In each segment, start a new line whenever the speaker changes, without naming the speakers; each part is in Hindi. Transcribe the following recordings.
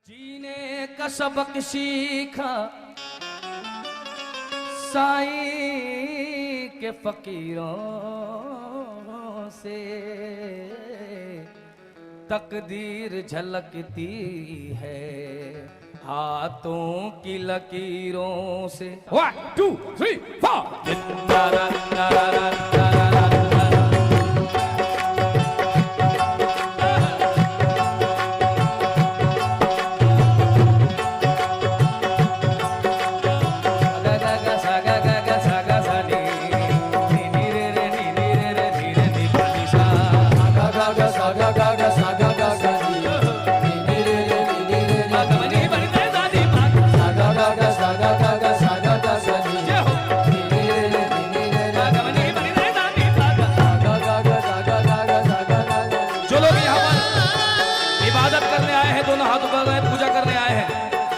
जीने का सबक सीखा साईं के फकीरों से, तकदीर झलकती है हाथों की लकीरों से। 1 2 3 4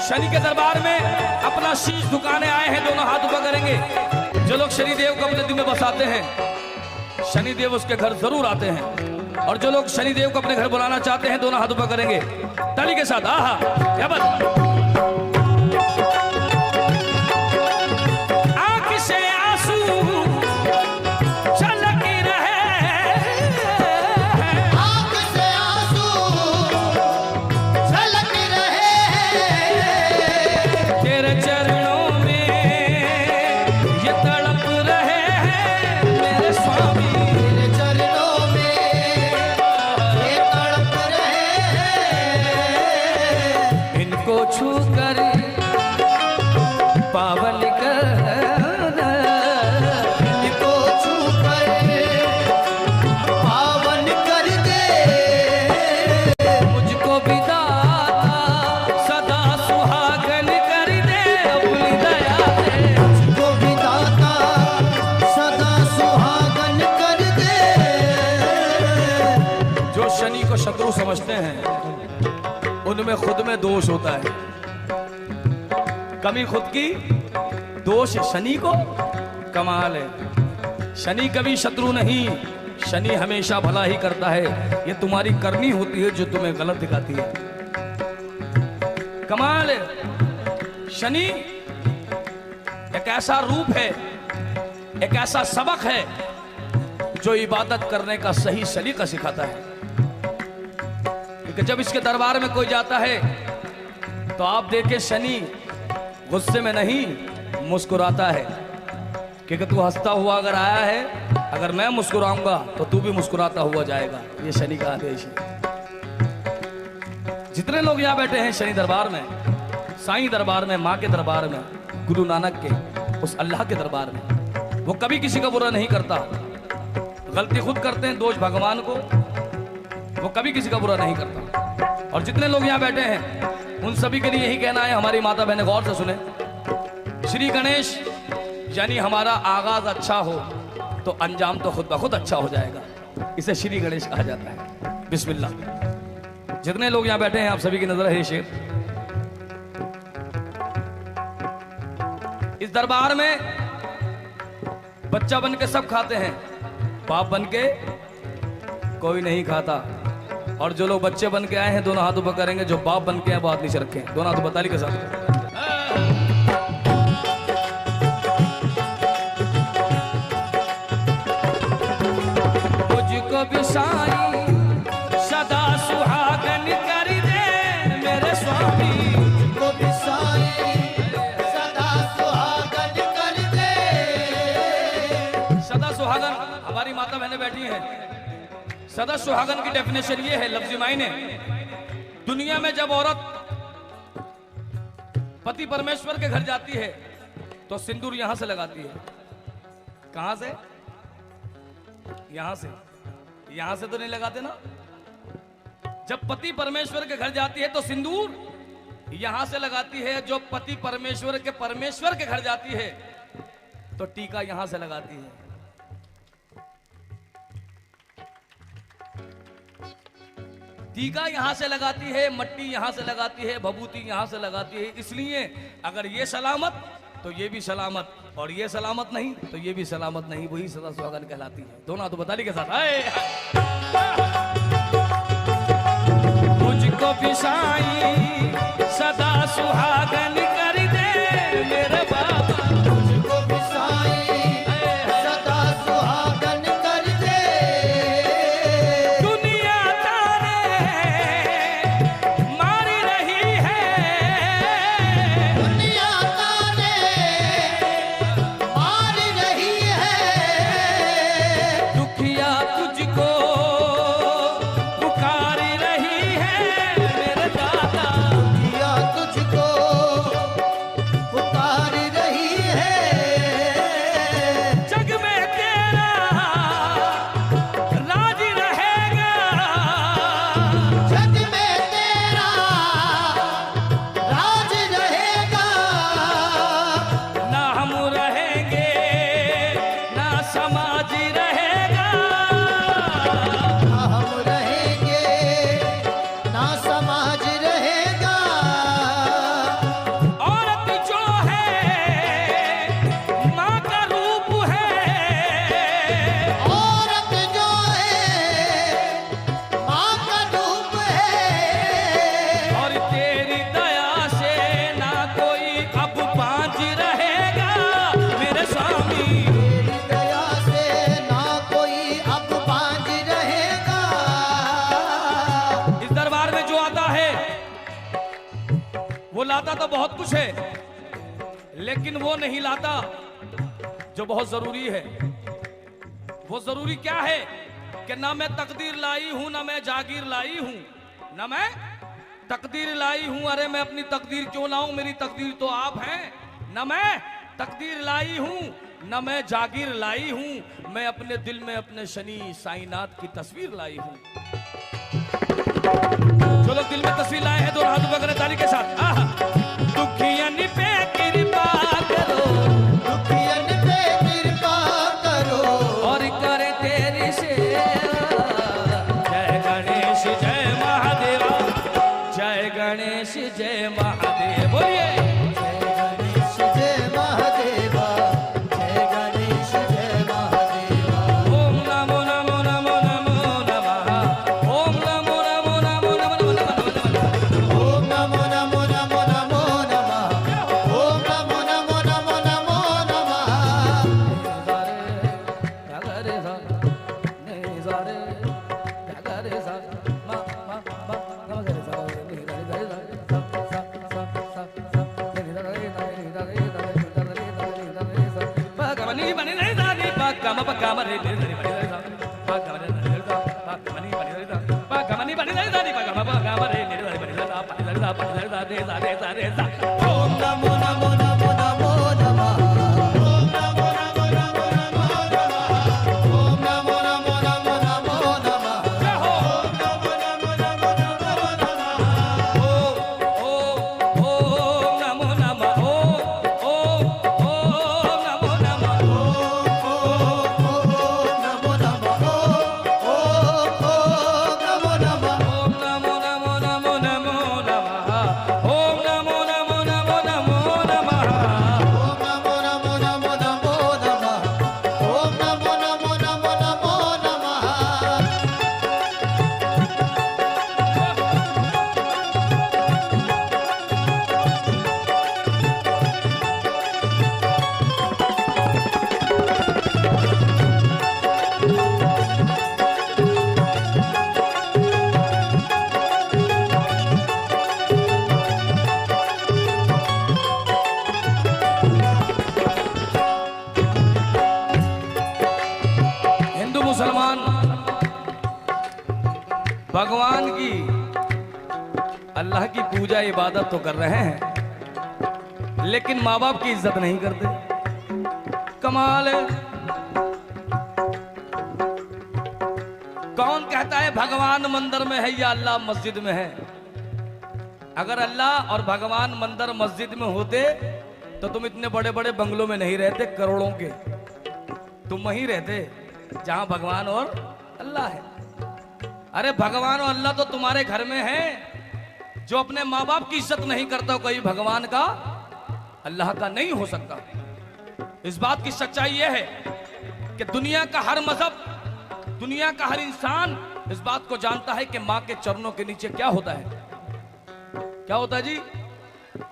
शनि के दरबार में अपना शीश झुकाने आए हैं, दोनों हाथ ऊपर करेंगे। जो लोग शनिदेव को अपने दिल में बसाते हैं, शनिदेव उसके घर जरूर आते हैं। और जो लोग शनिदेव को अपने घर बुलाना चाहते हैं, दोनों हाथ ऊपर करेंगे ताली के साथ। आहा क्या बात। आंख से आंसू छलक रहे,
आंख से आंसू छलक रहे,
तेरे चरणों में ये तड़प रहे हैं मेरे स्वामी।
तेरे चरणों में ये तड़प रहे हैं,
इनको छू कर पावन कर,
इनको छू कर पावन कर दे,
मुझको भी दाता सदा सुहागन कर दे अपनी दया से।
मुझको भी दाता सदा सुहागन कर दे।
जो शनि को शत्रु समझते हैं, उनमें खुद में दोष होता है। कमी खुद की, दोष शनि को। कमाल है, शनि कभी शत्रु नहीं, शनि हमेशा भला ही करता है। ये तुम्हारी करनी होती है जो तुम्हें गलत दिखाती है। कमाल है, शनि एक ऐसा रूप है, एक ऐसा सबक है जो इबादत करने का सही सलीका सिखाता है। क्योंकि जब इसके दरबार में कोई जाता है तो आप देखें, शनि गुस्से में नहीं मुस्कुराता है। क्योंकि तू हंसता हुआ अगर आया है, अगर मैं मुस्कुराऊंगा तो तू भी मुस्कुराता हुआ जाएगा। ये शनि का आदेश है। जितने लोग यहाँ बैठे हैं शनि दरबार में, साईं दरबार में, माँ के दरबार में, गुरु नानक के, उस अल्लाह के दरबार में, वो कभी किसी का बुरा नहीं करता। गलती खुद करते हैं, दोष भगवान को। वो कभी किसी का बुरा नहीं करता। और जितने लोग यहाँ बैठे हैं उन सभी के लिए यही कहना है, हमारी माता बहनें गौर से सुने। श्री गणेश यानी हमारा आगाज अच्छा हो तो अंजाम तो खुद ब खुद अच्छा हो जाएगा। इसे श्री गणेश कहा जाता है। बिस्मिल्लाह। जितने लोग यहाँ बैठे हैं आप सभी की नजर है शेर। इस दरबार में बच्चा बन के सब खाते हैं, बाप बन के कोई नहीं खाता। और जो लोग बच्चे बन के आए हैं दोनों हाथ ऊपर करेंगे, जो बाप बन के आए वो हाथ नीचे रखें, दोनों हाथ बताली के साथ। मुझको भी साईं सदा सुहागन कर दे मेरे स्वामी।
मुझको भी साईं सदा सुहागन कर दे।
सदा सुहागन, हमारी माता बहनें बैठी हैं। सदा सुहागन की डेफिनेशन ये है, लफ्ज़ी मायने। दुनिया में जब औरत पति परमेश्वर के घर जाती है तो सिंदूर यहां से लगाती है। कहां से? यहां से। यहां से तो नहीं लगाते ना। जब पति परमेश्वर के घर जाती है तो सिंदूर यहां से लगाती है। जो पति परमेश्वर के घर जाती है तो टीका यहां से लगाती है। टीका यहां से लगाती है, मट्टी यहां से लगाती है, भभूति यहां से लगाती है। इसलिए अगर ये सलामत तो ये भी सलामत, और ये सलामत नहीं तो ये भी सलामत नहीं। वही सदा सुहागन कहलाती है। दोनों तो बताली के साथ आए। मुझको भी साईं वो लाता तो बहुत कुछ है, लेकिन वो नहीं लाता जो बहुत जरूरी है। वो जरूरी क्या है कि ना मैं तकदीर लाई हूं, ना मैं जागीर लाई हूं, ना मैं तकदीर लाई हूं। अरे मैं अपनी तकदीर क्यों लाऊं, मेरी तकदीर तो आप हैं। ना मैं तकदीर लाई हूं, ना मैं जागीर लाई हूं, मैं अपने दिल में अपने शनी साईनाथ की तस्वीर लाई हूं। जो लोग दिल में तस्वीर लाए हैं, दो हाथ ऊपर ताली के साथ। दुखियन पे कृपा करो,
दुखियन पे कृपा करो,
और करे तेरी सेवा। जय गणेश जय महादेव, जय गणेश जय महादेव। बोलिए
जय गणेश जय महादेवा, जय गणेश जय महादेवा।
ओम नमो नमो नमो नमो नमः, ओम नमो नमो नमो नमो नमः,
ओम नमो नमो नमो नमो नमः, ओम नमो नमो नमो नमो नमः। ओम नमो नमो नमो नमो नमः, ओम नमो नमो नमो नमो नमः, ओम नमो नमो नमो नमो नमः, ओम नमो नमो नमो नमो नमः।
मुसलमान भगवान की अल्लाह की पूजा इबादत तो कर रहे हैं, लेकिन माँ बाप की इज्जत नहीं करते। कमाल है। कौन कहता है भगवान मंदिर में है या अल्लाह मस्जिद में है? अगर अल्लाह और भगवान मंदिर मस्जिद में होते तो तुम इतने बड़े बड़े बंगलों में नहीं रहते, करोड़ों के। तुम वहीं रहते जहां भगवान और अल्लाह है। अरे भगवान और अल्लाह तो तुम्हारे घर में है। जो अपने माँ बाप की इज्जत नहीं करता कोई भगवान का अल्लाह का नहीं हो सकता। इस बात की सच्चाई यह है कि दुनिया का हर मजहब, दुनिया का हर इंसान इस बात को जानता है कि माँ के चरणों के नीचे क्या होता है। क्या होता है जी?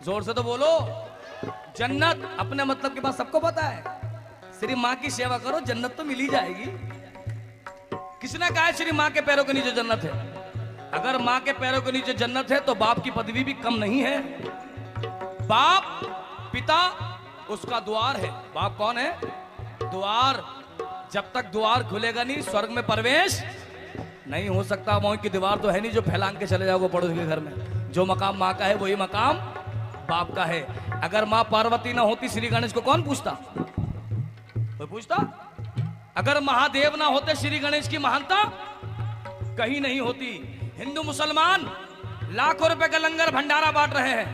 जोर से तो बोलो। जन्नत। अपने मतलब के पास सबको पता है। सिर्फ माँ की सेवा करो, जन्नत तो मिल ही जाएगी। किसने कहा है सिर्फ माँ के पैरों के नीचे जन्नत है? अगर माँ के पैरों के नीचे जन्नत है तो बाप की पदवी भी कम नहीं है। बाप पिता उसका द्वार है। बाप कौन है? द्वार। जब तक द्वार खुलेगा नहीं स्वर्ग में प्रवेश नहीं हो सकता। मोह की दीवार तो है नहीं जो फैलांग के चले जाओगे पड़ोस के घर में। जो मकाम माँ का है वही मकाम बाप का है। अगर माँ पार्वती ना होती श्री गणेश को कौन पूछता? कोई पूछता? अगर महादेव ना होते श्री गणेश की महानता कहीं नहीं होती। हिंदू मुसलमान लाखों रुपए का लंगर भंडारा बांट रहे हैं।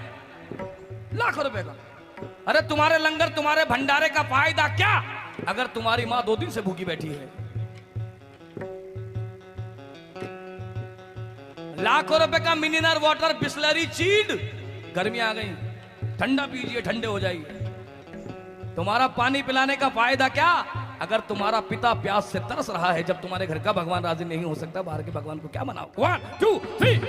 लाखों रुपए का। अरे तुम्हारे लंगर तुम्हारे भंडारे का फायदा क्या अगर तुम्हारी मां 2 दिन से भूखी बैठी है? लाखों रुपए का मिनरल वाटर बिस्लरी चील्ड। गर्मी आ गई, ठंडा पीजिए, ठंडे हो जाइए। तुम्हारा पानी पिलाने का फायदा क्या अगर तुम्हारा पिता प्यास से तरस रहा है? जब तुम्हारे घर का भगवान राजी नहीं हो सकता, बाहर के भगवान को क्या मनाओ? 1 2 3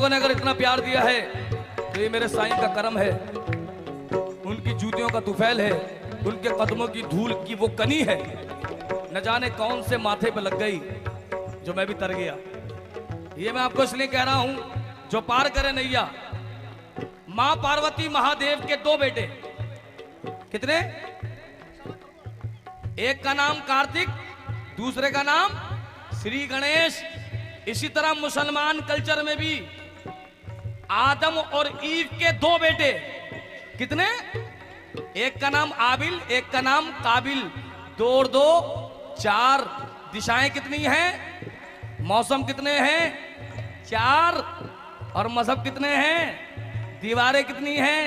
लोगों ने अगर इतना प्यार दिया है तो ये मेरे साईं का करम है, उनकी जूतियों का तुफैल है, उनके कदमों की धूल की वो कनी है, न जाने कौन से माथे पे लग गई जो मैं भी तर गया। ये मैं आपको इसलिए कह रहा हूं, जो पार करे नैया। मां पार्वती महादेव के दो बेटे, कितने? एक का नाम कार्तिक, दूसरे का नाम श्री गणेश। इसी तरह मुसलमान कल्चर में भी आदम और ईव के दो बेटे, कितने? एक का नाम आबिल, एक का नाम काबिल। दो और दो चार। दिशाएं कितनी हैं? मौसम कितने हैं? चार। और मजहब कितने हैं? दीवारें कितनी हैं?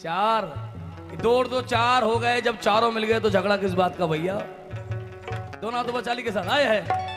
चार। दो और दो चार हो गए। जब चारों मिल गए तो झगड़ा किस बात का भैया? दोनों हाथों पर चाली के साथ आए हैं।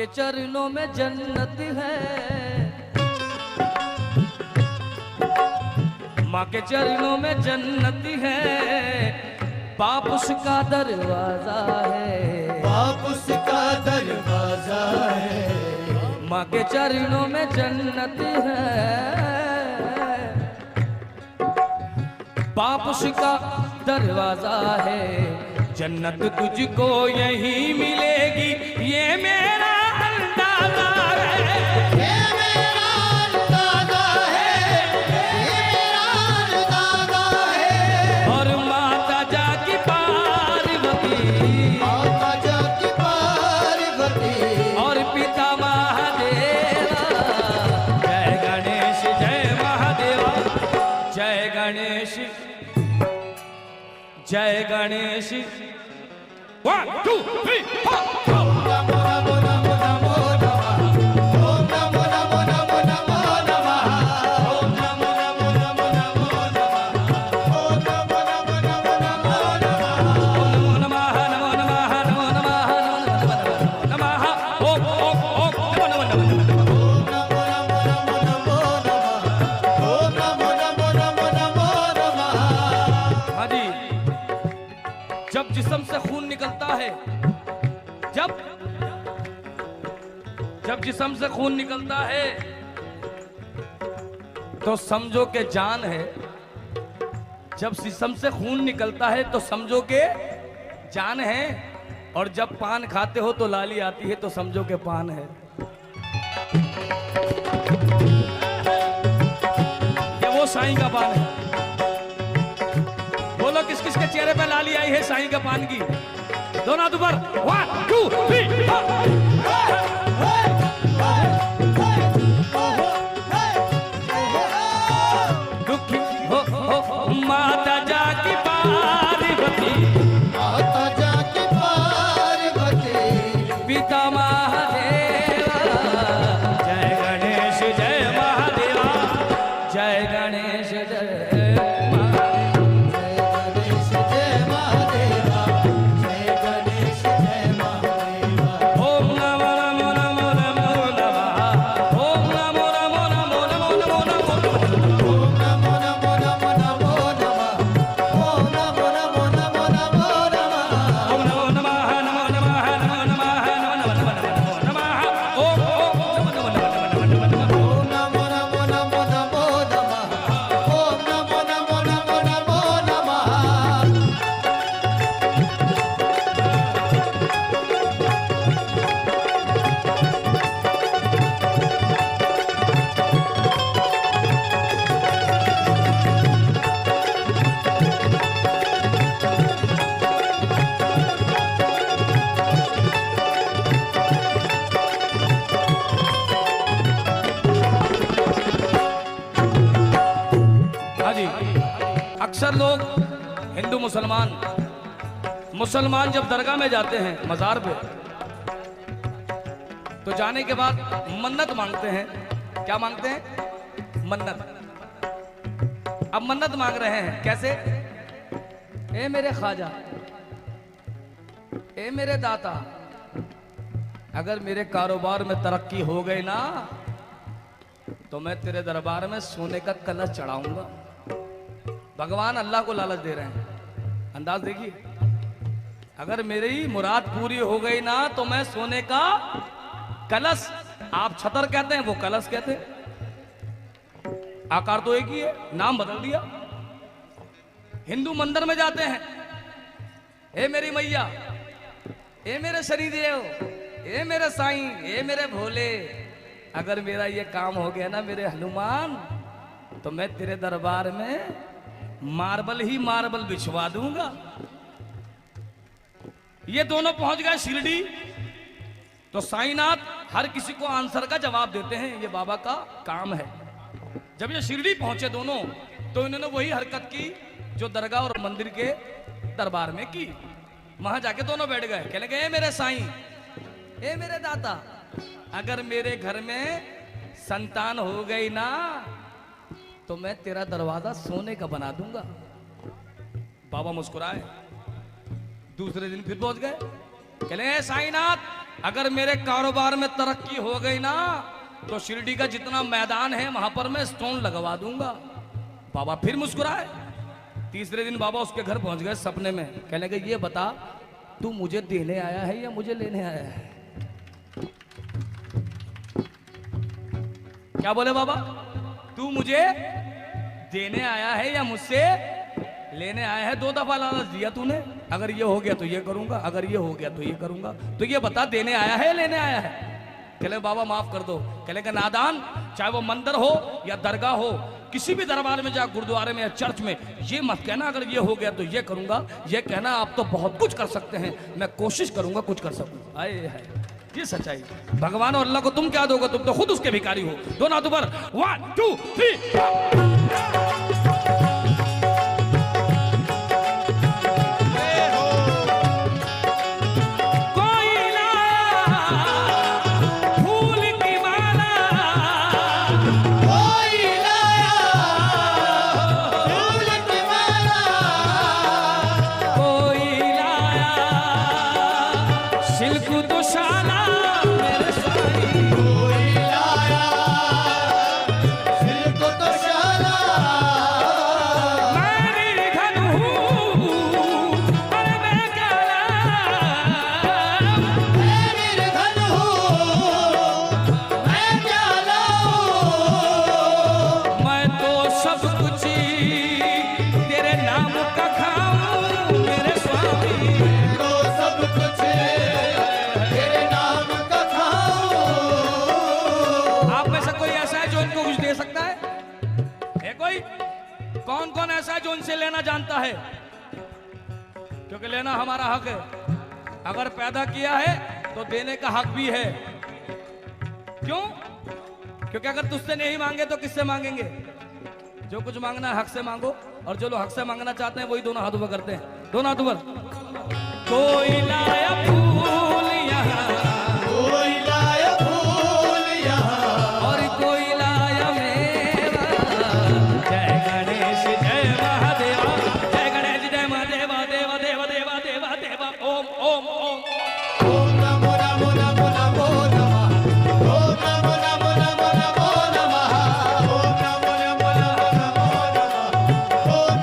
चरणों में जन्नत है, माँ के चरणों में जन्नत है। बाप उसका दरवाजा है,
बाप उसका दरवाजा है।
माँ के चरणों में जन्नत है, बाप उसका दरवाजा है। जन्नत तुझको यही मिलेगी, ये मेरा अंदाजा है,
ये मेरा अंदाजा है, ये मेरा अंदाजा है।
और माता जाकी पार्वती,
माता जाकी पार्वती,
और पिता महादेवा। जय गणेश जय महादेवा, जय गणेश जय गणेश। 1 2 3 4
नमो नमो नमो नमो नमः। ओम नमो नमो नमो नमो नमः। ओम नमो नमो नमो नमो नमः। ओम नमो नमो नमो नमो नमः।
नमः नमो नमः नमो नमः नमो नमः ओम ओम ओम नमो नमो नमो।
ओम नमो नमो नमो नमो नमः। ओम नमो नमो नमो नमो नमः।
हाँ जी, जब जिस्म से खून निकलता है, जब जिस्म से खून निकलता है तो समझो के जान है। जब जिस्म से खून निकलता है तो समझो के जान है। और जब पान खाते हो तो लाली आती है तो समझो के पान है। ये वो साईं का पान है। बोलो किस किस के चेहरे पे लाली आई है साईं का पान की? दोनों हाथ ऊपर। 1 2 3 दुखी हो माता जाकी पार्वती,
माता जाकी पार्वती,
पिता महादेवा। जय गणेश जय महादेवा, जय गणेश जय
गणेश जय महादेवा, जय गणेश जय महादेवा।
ओम नमो नमो नमो नमो अक्सर लोग हिंदू मुसलमान जब दरगाह में जाते हैं मज़ार पे, तो जाने के बाद मन्नत मांगते हैं। क्या मांगते हैं? मन्नत। अब मन्नत मांग रहे हैं कैसे? ए मेरे ख्वाजा, ए मेरे दाता, अगर मेरे कारोबार में तरक्की हो गई ना तो मैं तेरे दरबार में सोने का कलश चढ़ाऊंगा। भगवान अल्लाह को लालच दे रहे हैं। अंदाज देखिए, अगर मेरी मुराद पूरी हो गई ना तो मैं सोने का कलश, आप छतर कहते हैं वो कलश कहते हैं, आकार तो एक ही है, नाम बदल दिया। हिंदू मंदिर में जाते हैं, ए मेरी मैया, ए मेरे शनिदेव, ए मेरे साईं, ए मेरे भोले, अगर मेरा ये काम हो गया ना मेरे हनुमान, तो मैं तेरे दरबार में मार्बल ही मार्बल बिछवा दूंगा। ये दोनों पहुंच गए शिरडी, तो साईनाथ हर किसी को आंसर का जवाब देते हैं, ये बाबा का काम है। जब ये शिरडी पहुंचे दोनों, तो इन्होंने वही हरकत की जो दरगाह और मंदिर के दरबार में की। वहां जाके दोनों बैठ गए, कहने लगे, ए मेरे साईं, ए मेरे दाता, अगर मेरे घर में संतान हो गई ना तो मैं तेरा दरवाजा सोने का बना दूंगा। बाबा मुस्कुराए। दूसरे दिन फिर पहुंच गए, कहले साईनाथ, अगर मेरे कारोबार में तरक्की हो गई ना तो शिरडी का जितना मैदान है वहां पर मैं स्टोन लगवा दूंगा। बाबा फिर मुस्कुराए। तीसरे दिन बाबा उसके घर पहुंच गए सपने में, कहने लगे, ये बता तू मुझे देने आया है या मुझे लेने आया है? क्या बोले बाबा? तू मुझे देने आया है या मुझसे लेने आया है? 2 दफा लालच दिया तूने, अगर ये हो गया तो ये करूंगा, अगर ये हो गया तो ये करूंगा, तो ये बता देने आया है या लेने आया है? कहले बाबा माफ कर दो। कहले कि नादान, चाहे वो मंदिर हो या दरगाह हो, किसी भी दरबार में जा, गुरुद्वारे में या चर्च में, ये मत कहना अगर ये हो गया तो ये करूंगा, ये कहना आप तो बहुत कुछ कर सकते हैं, मैं कोशिश करूंगा कुछ कर सकूं। आए है ये सच्चाई। भगवान और अल्लाह को तुम क्या दोगे? तुम तो खुद उसके भिखारी हो। दोनों हाथ ऊपर, 1 2 3। कौन कौन ऐसा है जो उनसे लेना जानता है? क्योंकि लेना हमारा हक है। अगर पैदा किया है तो देने का हक भी है। क्यों? क्योंकि अगर तुझसे नहीं मांगे तो किससे मांगेंगे? जो कुछ मांगना है हक से मांगो, और जो लोग हक से मांगना चाहते हैं वही दोनों हाथ ऊपर करते हैं। दोनों हाथ ऊपर। कोई लाया फूल यहाँ,
कोई लाया फूल यहाँ,
और कोई लाया मेवा। जय गणेश जय महादेवा, जय गणेश जय महादेवा, देवा देवा देवा देवा देवा। ओम ओम ओम
ओम नमो नमो नमो नमो नमः, ओम नमो नमो नमो नमो नमः, ओम नमो नमो नमो नमो नमः, ओम